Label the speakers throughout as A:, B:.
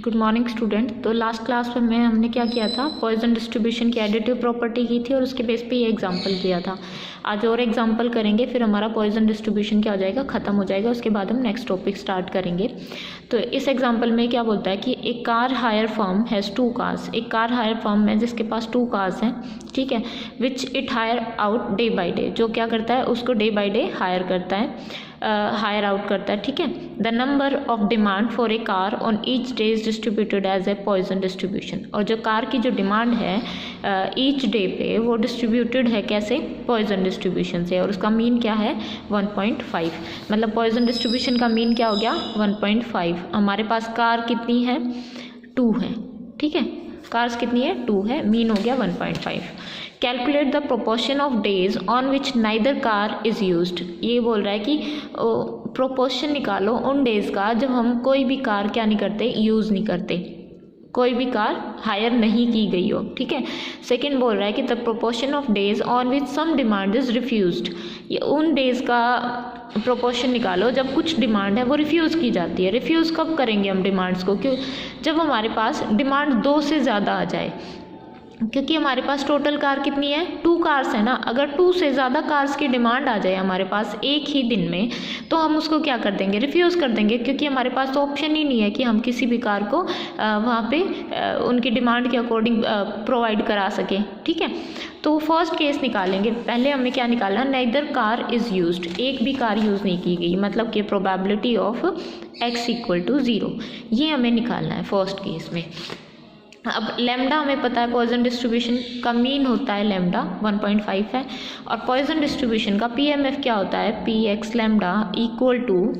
A: Good morning student. तो last class में हमने क्या किया था, पॉइजन डिस्ट्रीब्यूशन की एडिटिव प्रॉपर्टी की थी और उसके बेस पे ये एग्जांपल दिया था। आज और एग्जांपल करेंगे, फिर हमारा पॉइजन डिस्ट्रीब्यूशन क्या हो जाएगा, ख़त्म हो जाएगा। उसके बाद हम नेक्स्ट टॉपिक स्टार्ट करेंगे। तो इस एग्जांपल में क्या बोलता है कि एक car hire firm has 2 cars. एक कार हायर फर्म है जिसके पास 2 कार्स हैं, ठीक है, which it hire out day by day. जो क्या करता है, उसको डे बाई डे हायर करता है, हायर आउट करता है, ठीक है। The number of demand for a car on each day is distributed as a Poisson distribution. और जो कार की जो डिमांड है ईच डे पे, वो डिस्ट्रीब्यूटेड है कैसे, पॉइजन डिस्ट्रीब्यूशन से। और उसका मीन क्या है, 1.5। मतलब पॉइजन डिस्ट्रीब्यूशन का मीन क्या हो गया, 1.5। हमारे पास कार कितनी है, 2 है, ठीक है। कार्स कितनी है, 2 है, मीन हो गया 1.5। Calculate the proportion of days on which neither car is used. ये बोल रहा है कि प्रोपोर्शन निकालो उन डेज का जब हम कोई भी कार क्या नहीं करते, यूज़ नहीं करते, कोई भी कार हायर नहीं की गई हो, ठीक है। सेकंड बोल रहा है कि the proportion of days on which some demand is refused. ये उन डेज का प्रोपोर्शन निकालो जब कुछ डिमांड है वो रिफ्यूज़ की जाती है। रिफ्यूज़ कब करेंगे हम डिमांड्स को, क्यों, जब हमारे पास डिमांड 2 से ज़्यादा आ जाए। क्योंकि हमारे पास टोटल कार कितनी है, 2 कार्स है ना। अगर 2 से ज़्यादा कार्स की डिमांड आ जाए हमारे पास एक ही दिन में, तो हम उसको क्या कर देंगे, रिफ्यूज़ कर देंगे। क्योंकि हमारे पास तो ऑप्शन ही नहीं है कि हम किसी भी कार को वहाँ पे उनकी डिमांड के अकॉर्डिंग प्रोवाइड करा सकें, ठीक है। तो फर्स्ट केस निकालेंगे। पहले हमें क्या निकालना, नाइदर कार इज़ यूज्ड, एक भी कार यूज़ नहीं की गई, मतलब कि प्रोबेबिलिटी ऑफ x = 0, ये हमें निकालना है फर्स्ट केस में। अब लैम्डा हमें पता है, पॉइजन डिस्ट्रीब्यूशन का मीन होता है लैम्डा 1.5 है। और पॉइजन डिस्ट्रीब्यूशन का पीएमएफ क्या होता है, px lambda equal to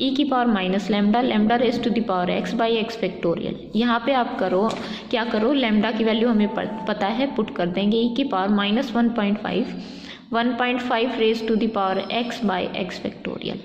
A: e⁻ lambda lambda raise to the power x by x factorial. यहाँ पे आप करो, क्या करो, लैम्डा की वैल्यू हमें पता है, पुट कर देंगे e⁻−1.5 1.5 raise to the power x by x factorial,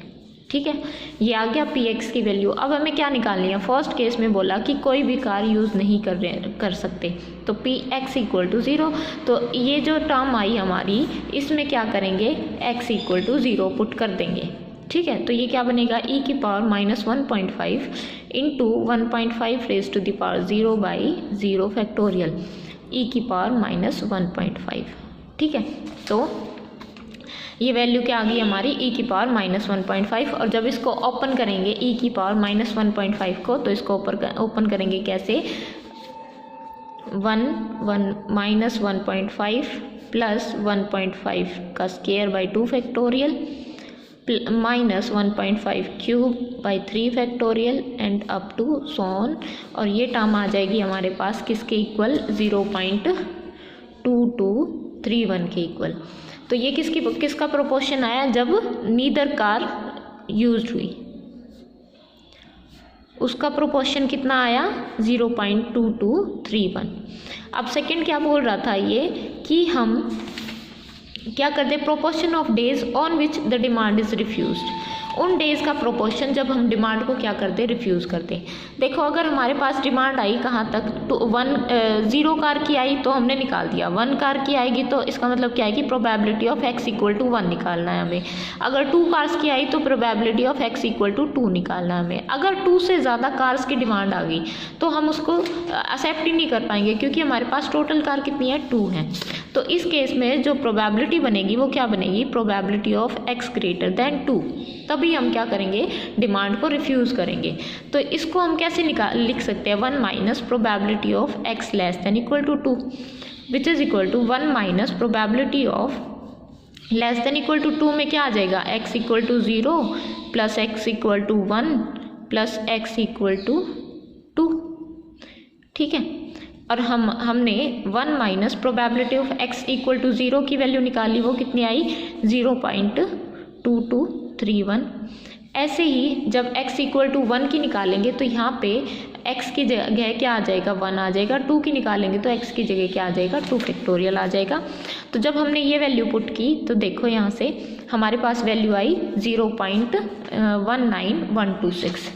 A: ठीक है। ये आ गया px की वैल्यू। अब हमें क्या निकालनी है, फर्स्ट केस में बोला कि कोई भी कार यूज़ नहीं कर सकते, तो px = 0। तो ये जो टर्म आई हमारी, इसमें क्या करेंगे, x = 0 पुट कर देंगे, ठीक है। तो ये क्या बनेगा, e⁻−1.5 into 1.5 raise to the power 0 by 0 factorial e⁻−1.5, ठीक है। तो ये वैल्यू क्या आ गई हमारी, e⁻−1.5। और जब इसको ओपन करेंगे e⁻−1.5 को, तो इसको ओपन करेंगे कैसे, 1-1-1.5 प्लस 1.5 का square by 2 factorial minus 1.5 cube by 3 factorial and up to so on. और ये टर्म आ जाएगी हमारे पास किसके इक्वल, 0.2231 के इक्वल। तो ये किसका प्रोपोर्शन आया, जब नीदर कार यूज्ड हुई, उसका प्रोपोर्शन कितना आया, 0.2231। अब सेकंड क्या बोल रहा था ये, कि हम क्या करते, proportion of days on which the demand is refused. उन डेज़ का प्रोपोर्शन जब हम डिमांड को क्या करते, रिफ्यूज़ करते। देखो, अगर हमारे पास डिमांड आई कहाँ तक, तो 0 कार की आई तो हमने निकाल दिया, 1 कार की आएगी तो इसका मतलब क्या है कि प्रोबेबिलिटी ऑफ x = 1 निकालना है हमें। अगर 2 कार्स की आई तो प्रोबेबिलिटी ऑफ x = 2 निकालना है हमें। अगर 2 से ज़्यादा कार्स की डिमांड आ गई तो हम उसको एक्सेप्ट ही नहीं कर पाएंगे, क्योंकि हमारे पास टोटल कार कितनी है, 2 है। तो इस केस में जो प्रोबेबिलिटी बनेगी वो क्या बनेगी, प्रोबेबिलिटी ऑफ x > 2। तभी हम क्या करेंगे, डिमांड को रिफ्यूज़ करेंगे। तो इसको हम कैसे लिख सकते हैं, 1 minus probability of x < 2 which is equal to 1 minus probability of < 2 में क्या आ जाएगा, x = 0 plus x = 1 plus x = 2, ठीक है। और हमने 1 माइनस प्रोबेबिलिटी ऑफ x = 0 की वैल्यू निकाली, वो कितनी आई, 0.2231। ऐसे ही जब x = 1 की निकालेंगे तो यहाँ पे x की जगह क्या आ जाएगा, 1 आ जाएगा। 2 की निकालेंगे तो x की जगह क्या आ जाएगा, 2 फैक्टोरियल आ जाएगा। तो जब हमने ये वैल्यू पुट की तो देखो यहाँ से हमारे पास वैल्यू आई 0.19126,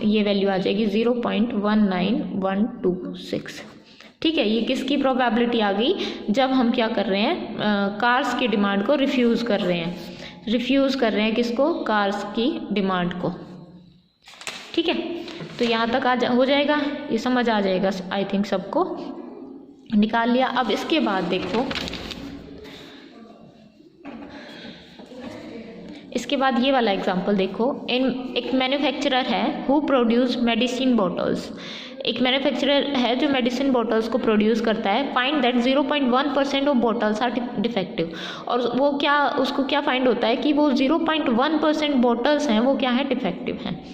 A: ये वैल्यू आ जाएगी 0.19126, ठीक है। ये किसकी प्रोबेबिलिटी आ गई, जब हम क्या कर रहे हैं, कार्स की डिमांड को रिफ्यूज़ कर रहे हैं, किसको, कार्स की डिमांड को, ठीक है। तो यहाँ तक हो जाएगा, ये समझ आ जाएगा आई थिंक सबको। निकाल लिया। अब इसके बाद देखो, इसके बाद ये वाला एग्जांपल देखो। एक मैन्युफैक्चरर है हु प्रोड्यूस मेडिसिन बॉटल्स। एक मैन्युफैक्चरर है जो मेडिसिन बॉटल्स को प्रोड्यूस करता है। Find that 0.1% of bottles are defective. और वो क्या, उसको क्या फाइंड होता है कि वो 0.1% बॉटल्स हैं वो क्या है, डिफेक्टिव हैं।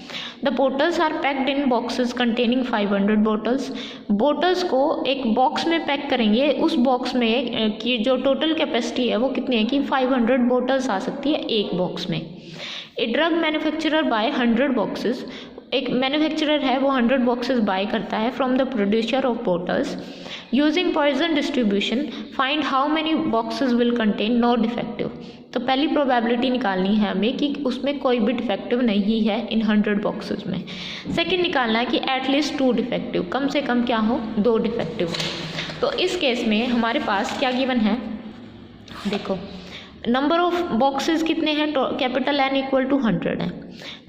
A: The bottles are packed in boxes containing 500 bottles. Bottles को एक बॉक्स में पैक करेंगे, उस बॉक्स में की जो टोटल कैपेसिटी है वो कितनी है कि 500 बॉटल्स आ सकती है एक बॉक्स में। A drug manufacturer buy 100 boxes. एक मैन्युफैक्चरर है वो 100 बॉक्सेस बाय करता है from the producer of bottles. Using Poisson distribution find how many boxes will contain no defective. तो पहली प्रोबेबिलिटी निकालनी है हमें कि उसमें कोई भी डिफेक्टिव नहीं है इन 100 बॉक्सेस में। सेकंड निकालना है कि एटलीस्ट 2 डिफेक्टिव, कम से कम क्या हो, 2 डिफेक्टिव हो। तो इस केस में हमारे पास क्या गिवन है, देखो नंबर ऑफ बॉक्सेस कितने हैं, कैपिटल N इक्वल टू 100 है।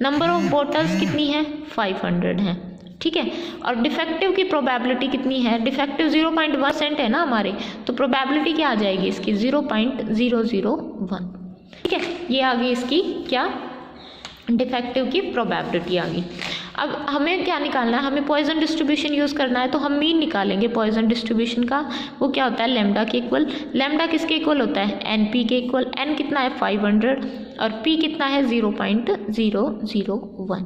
A: नंबर ऑफ बॉटल्स कितनी है, 500 है, ठीक है। और डिफेक्टिव की प्रोबेबिलिटी कितनी है, डिफेक्टिव 0.1% है ना हमारे, तो प्रोबेबिलिटी क्या आ जाएगी इसकी 0.001, ठीक है। ये आ गई इसकी क्या, डिफेक्टिव की प्रोबेबिलिटी आ गई। अब हमें क्या निकालना है, हमें पॉइजन डिस्ट्रीब्यूशन यूज़ करना है। तो हम मीन निकालेंगे पॉइजन डिस्ट्रीब्यूशन का। वो क्या होता है, लैम्डा के इक्वल। लैम्डा किसके इक्वल होता है, NP के इक्वल। N कितना है 500 और P कितना है 0.001।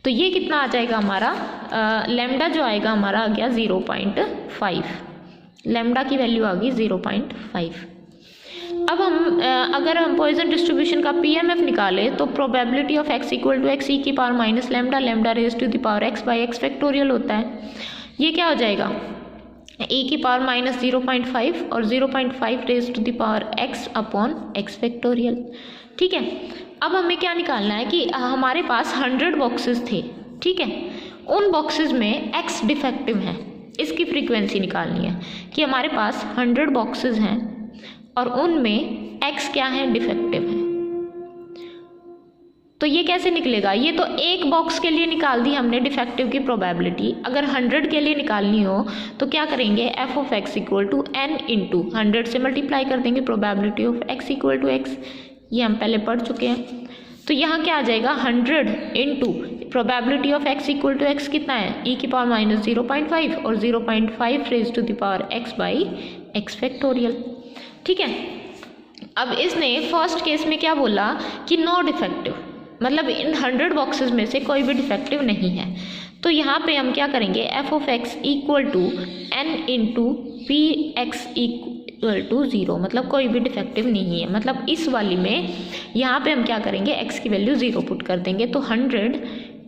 A: तो ये कितना आ जाएगा हमारा, लैम्डा जो आएगा हमारा आ गया 0.5। लैम्डा की वैल्यू आ गई 0.5। अब हम अगर हम पॉइजन डिस्ट्रीब्यूशन का PMF निकाले तो probability of x equal to x e की power minus lambda, lambda raise to the power x by x factorial होता है। ये क्या हो जाएगा, e की पावर माइनस 0.5 और 0.5 raise to the power x upon x factorial, ठीक है। अब हमें क्या निकालना है कि हमारे पास 100 बॉक्सेस थे, ठीक है। उन बॉक्सेस में x डिफेक्टिव है, इसकी फ्रीक्वेंसी निकालनी है कि हमारे पास 100 बॉक्सेस हैं और उनमें x क्या है, डिफेक्टिव है। तो ये कैसे निकलेगा, ये तो एक बॉक्स के लिए निकाल दी हमने डिफेक्टिव की प्रोबेबिलिटी। अगर 100 के लिए निकालनी हो तो क्या करेंगे, f of x equal to n into 100 से मल्टीप्लाई कर देंगे probability of x equal to x। ये हम पहले पढ़ चुके हैं। तो यहाँ क्या आ जाएगा, 100 into probability of x equal to x कितना है, e की पावर माइनस 0.5 और 0.5 raise to the power x by x factorial, ठीक है। अब इसने फर्स्ट केस में क्या बोला कि नो डिफेक्टिव, मतलब इन 100 बॉक्सेस में से कोई भी डिफेक्टिव नहीं है। तो यहाँ पे हम क्या करेंगे, f of x equal to n into P X equal to 0, मतलब कोई भी डिफेक्टिव नहीं है। मतलब इस वाली में यहाँ पे हम क्या करेंगे, x की वैल्यू 0 पुट कर देंगे। तो 100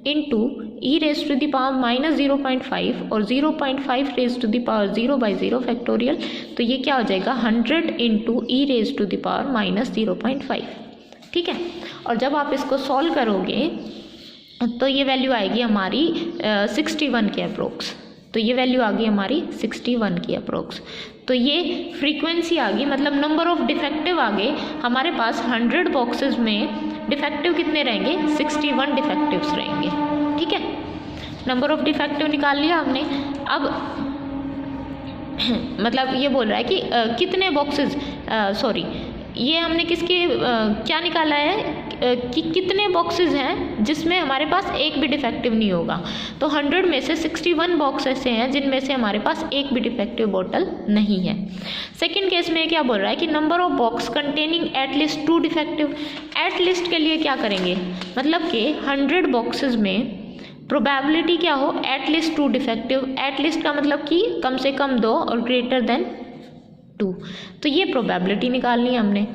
A: into E raise to the power minus 0.5 और 0.5 raise to the power 0/0 factorial. तो ये क्या हो जाएगा, 100 into E raise to the power minus 0.5, ठीक है। और जब आप इसको सॉल्व करोगे तो ये वैल्यू आएगी हमारी 61 के अप्रोक्स। तो ये वैल्यू आ गई हमारी 61 की अप्रोक्स। तो ये फ्रीक्वेंसी आ गई, मतलब नंबर ऑफ डिफेक्टिव आ गए हमारे पास। 100 बॉक्सेस में डिफेक्टिव कितने रहेंगे, 61 डिफेक्टिव्स रहेंगे, ठीक है। नंबर ऑफ डिफेक्टिव निकाल लिया हमने। अब मतलब ये बोल रहा है कि कितने बॉक्सेस, सॉरी ये हमने किसके क्या निकाला है कि कितने बॉक्सेस हैं जिसमें हमारे पास एक भी डिफेक्टिव नहीं होगा। तो 100 में से 61 बॉक्स ऐसे हैं जिनमें से हमारे पास एक भी डिफेक्टिव बॉटल नहीं है। सेकंड केस में क्या बोल रहा है कि number of box containing at least 2 defective. At least के लिए क्या करेंगे, मतलब कि 100 बॉक्सेस में प्रोबेबिलिटी क्या हो, एटलीस्ट 2 डिफेक्टिव। एटलीस्ट का मतलब कि कम से कम 2 और ग्रेटर देन 2। तो ये प्रोबेबिलिटी निकालनी है हमने।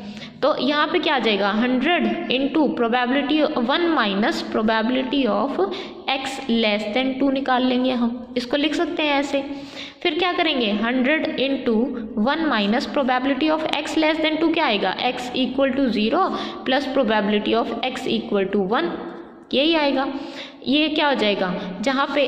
A: तो यहाँ पे क्या आ जाएगा, 100 into probability 1 minus probability of x less than 2 निकाल लेंगे हम। इसको लिख सकते हैं ऐसे। फिर क्या करेंगे, 100 into 1 minus probability of x less than 2 क्या आएगा, x equal to 0 plus probability of x equal to 1, यही आएगा। ये क्या हो जाएगा, जहाँ पे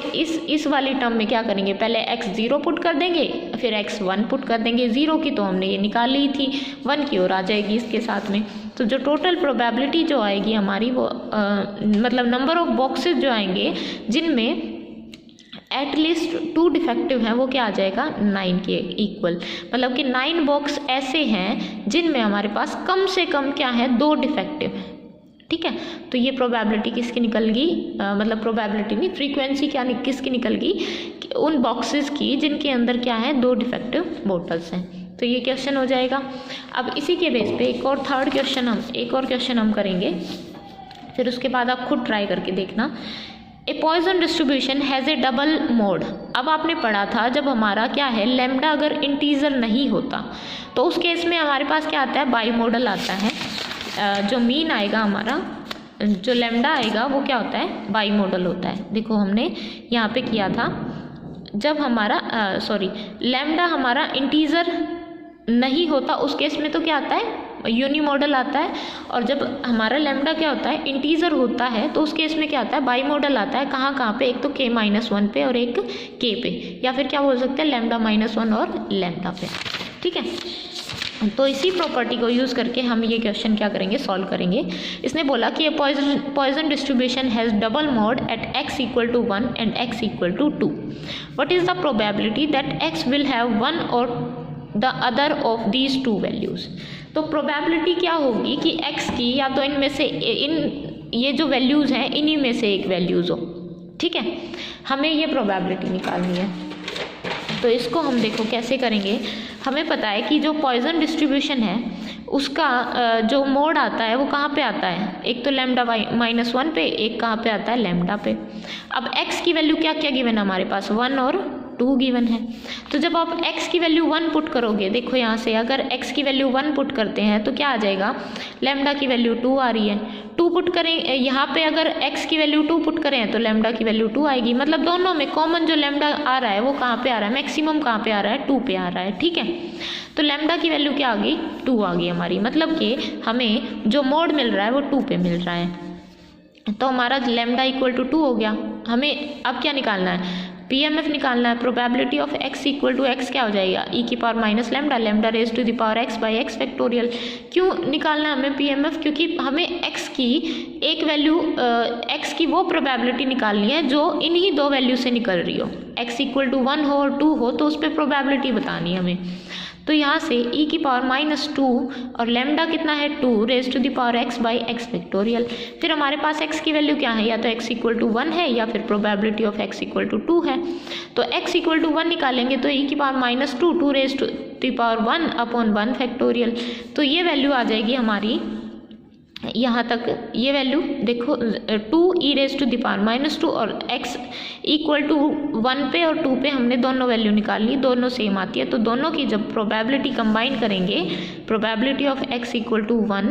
A: इस वाली टर्म में क्या करेंगे, पहले x 0 पुट कर देंगे, फिर x 1 पुट कर देंगे। 0 की तो हमने ये निकाल ली थी, 1 की ओर आ जाएगी इसके साथ में। तो जो टोटल प्रोबेबिलिटी जो आएगी हमारी वो मतलब नंबर ऑफ बॉक्सेस जो आएंगे जिनमें एटलीस्ट 2 डिफेक्टिव हैं, वो क्या आ जाएगा 9 के इक्वल। मतलब कि 9 बॉक्स ऐसे हैं जिनमें हमारे पास कम से कम क्या है 2 डिफेक्टिव हैं। ठीक है, तो ये प्रोबेबिलिटी किसकी निकल गई, मतलब प्रोबेबिलिटी नहीं, फ्रीक्वेंसी क्या किसकी निकल गई, उन बॉक्सेस की जिनके अंदर क्या है 2 डिफेक्टिव बॉटल्स हैं। तो ये क्वेश्चन हो जाएगा। अब इसी के बेस पे एक और क्वेश्चन हम करेंगे, फिर उसके बाद आप खुद ट्राई करके देखना। ए Poisson distribution has A double mode. अब आपने पढ़ा था जब हमारा क्या है लैम्डा अगर इंटीजर नहीं होता तो उस केस में हमारे पास क्या आता है बाई मॉडल आता है। जो मीन आएगा हमारा, जो लैम्डा आएगा वो क्या होता है बाई मॉडल होता है। देखो हमने यहाँ पे किया था जब हमारा लैम्डा हमारा इंटीजर नहीं होता उस केस में तो क्या आता है यूनी मॉडल आता है, और जब हमारा लैम्डा क्या होता है इंटीजर होता है तो उस केस में क्या आता है बाई मॉडल आता है। कहाँ पे, एक तो k-1 पे और एक k पे, या फिर क्या बोल सकते हैं λ-1 और लैम्डा पे। ठीक है, तो इसी प्रॉपर्टी को यूज़ करके हम ये क्वेश्चन क्या करेंगे सॉल्व करेंगे। इसने बोला कि Poisson distribution has double mode at x equal to 1 and x equal to 2। What is the probability that x will have one or the other of these 2 values. तो प्रोबेबिलिटी क्या होगी कि x की या तो इनमें से ये जो वैल्यूज़ हैं इन्हीं में से एक वैल्यूज़ हो। ठीक है, हमें ये प्रोबेबिलिटी निकालनी है। तो इसको हम देखो कैसे करेंगे। हमें पता है कि जो पॉइजन डिस्ट्रीब्यूशन है उसका जो मोड आता है वो कहाँ पे आता है, एक तो λ-1 पे, एक कहाँ पे आता है लैम्डा पे। अब x की वैल्यू क्या क्या गिवन है हमारे पास 1 और 2 गिवन है। तो जब आप x की वैल्यू 1 पुट करोगे, देखो यहाँ से अगर x की वैल्यू 1 पुट करते हैं तो क्या आ जाएगा लैम्डा की वैल्यू 2 आ रही है। 2 पुट करें यहाँ पे, अगर x की वैल्यू 2 पुट करें तो लैम्डा की वैल्यू 2 आएगी। मतलब दोनों में कॉमन जो लैम्डा आ रहा है वो कहाँ पे आ रहा है, मैक्सिमम कहाँ पे आ रहा है 2 पे आ रहा है। ठीक है, तो लैम्डा की वैल्यू क्या आ गई 2 आ गई हमारी, मतलब कि हमें जो मोड मिल रहा है वो 2 पे मिल रहा है। तो हमारा लैम्डा इक्वल टू 2 हो गया। हमें अब क्या निकालना है, PMF निकालना है। Probability of x equal to x क्या हो जाएगा e⁻⁻λ raise to the power x by x factorial. क्यों निकालना है हमें PMF, क्योंकि हमें x की एक वैल्यू x की वो प्रोबेबिलिटी निकालनी है जो इन्हीं 2 वैल्यू से निकल रही हो। x इक्वल टू 1 हो और 2 हो तो उस पर प्रोबेबिलिटी बतानी है हमें। तो यहाँ से e⁻⁻2 और लैम्डा कितना है 2 raise to the power x by x factorial. फिर हमारे पास x की वैल्यू क्या है, या तो x इक्वल टू 1 है या फिर probability of x equal to 2 है। तो x इक्वल टू 1 निकालेंगे तो e⁻⁻2 raise to the power 1 upon 1 factorial. तो ये वैल्यू आ जाएगी हमारी यहाँ तक। ये वैल्यू देखो 2e⁻⁻2 और x इक्वल टू 1 पे और 2 पे हमने दोनों वैल्यू निकालनी, दोनों सेम आती है। तो दोनों की जब प्रोबेबिलिटी कंबाइन करेंगे, probability of x equal to 1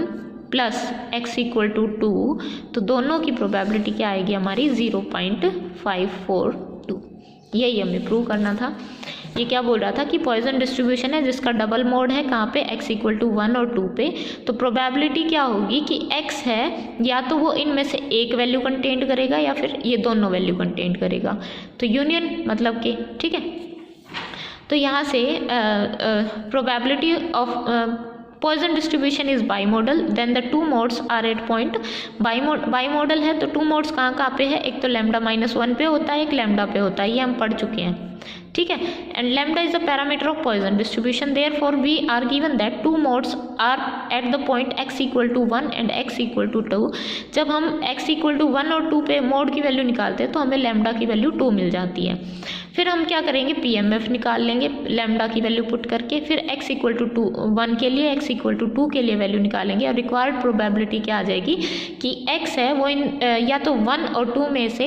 A: plus x equal to 2, तो दोनों की प्रोबेबिलिटी क्या आएगी हमारी 0.542। यही हमें प्रूव करना था। ये क्या बोल रहा था कि पॉइजन डिस्ट्रीब्यूशन है जिसका डबल मोड है कहाँ पे x इक्वल टू 1 और 2 पे। तो प्रोबेबिलिटी क्या होगी कि x है या तो वो इनमें से एक वैल्यू कंटेंट करेगा या फिर ये दोनों वैल्यू कंटेंट करेगा। तो यूनियन मतलब कि ठीक है। तो यहाँ से probability of Poisson distribution is bimodal, then the 2 modes are at point bimodal है। तो 2 मोड्स कहाँ पे है, एक तो λ-1 पे होता है, एक लैम्डा पे होता है, ये हम पढ़ चुके हैं। ठीक है, and lambda is the parameter of Poisson distribution, therefore we are given that 2 modes are at the point x equal to 1 and x equal to 2। जब हम x इक्वल टू 1 और 2 पे मोड की वैल्यू निकालते हैं तो हमें लैम्डा की वैल्यू 2 मिल जाती है। फिर हम क्या करेंगे PMF निकाल लेंगे लैम्डा की वैल्यू पुट करके, फिर x इक्वल टू 1 के लिए, x इक्वल टू 2 के लिए वैल्यू निकालेंगे और रिक्वायर्ड प्रोबेबिलिटी क्या आ जाएगी कि x है वो या तो 1 और 2 में से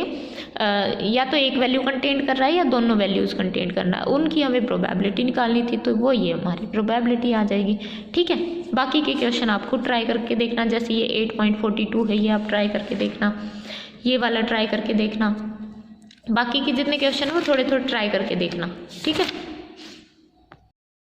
A: या तो एक वैल्यू कंटेंट कर रहा है या दोनों वैल्यूज़ कंटेंट करना है, उनकी हमें प्रोबेबिलिटी निकालनी थी। तो वो ये हमारी प्रोबेबिलिटी आ जाएगी। ठीक है, बाकी के क्वेश्चन आप खुद ट्राई करके देखना, जैसे ये 8.42 है ये आप ट्राई करके देखना, ये वाला ट्राई करके देखना, बाकी के जितने क्वेश्चन वो थोड़े थोड़े ट्राई करके देखना। ठीक है।